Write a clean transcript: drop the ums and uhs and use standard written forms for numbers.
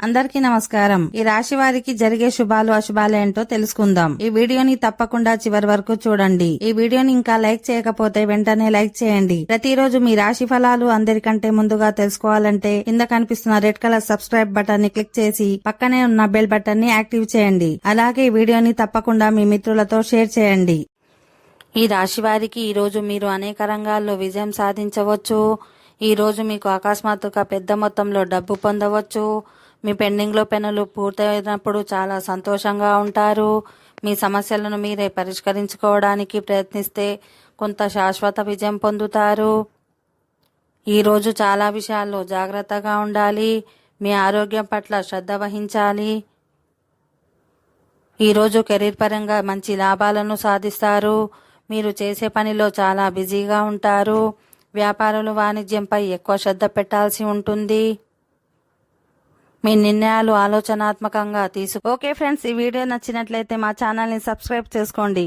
అందరికీ నమస్కారం. ఈ రాశి వారికి జరిగే శుభాలు అశుభాలు ఏంటో తెలుసుకుందాం. ఈ వీడియోని తప్పకుండా చివరి వరకు చూడండి. ఈ వీడియోని ఇంకా లైక్ చేయకపోతే వెంటనే లైక్ చేయండి. ప్రతిరోజు మీ రాశి ఫలాలు అందరికంటే ముందుగా తెలుసుకోవాలంటే కింద కనిపిస్తున్న రెడ్ కలర్ సబ్స్క్రైబ్ బటన్ ని క్లిక్ చేసి పక్కనే ఉన్న బెల్ బటన్ ని యాక్టివ్ చేయండి. అలాగే ఈ వీడియోని తప్పకుండా మీ మిత్రులతో షేర్ చేయండి. ఈ రాశి వారికి ఈ రోజు మీరు అనేక రంగాల్లో విజయం సాధించవచ్చు. ఈ రోజు మీకు అకస్మాత్తుగా పెద్ద మొత్తంలో డబ్బు పొందవచ్చు. మీ పెండింగ్లో పనులు పూర్తయినప్పుడు చాలా సంతోషంగా ఉంటారు. మీ సమస్యలను మీరే పరిష్కరించుకోవడానికి ప్రయత్నిస్తే కొంత శాశ్వత విజయం పొందుతారు. ఈరోజు చాలా విషయాల్లో జాగ్రత్తగా ఉండాలి. మీ ఆరోగ్యం పట్ల శ్రద్ధ వహించాలి. ఈరోజు కెరీర్ పరంగా మంచి లాభాలను సాధిస్తారు. మీరు చేసే పనిలో చాలా బిజీగా ఉంటారు. వ్యాపారులు వాణిజ్యంపై ఎక్కువ శ్రద్ధ పెట్టాల్సి ఉంటుంది. మీ నిర్ణయాలు ఆలోచనాత్మకంగా ఓకే ఫ్రెండ్స్, ఈ వీడియో నచ్చినట్లయితే మా ఛానల్ని సబ్స్క్రైబ్ చేసుకోండి.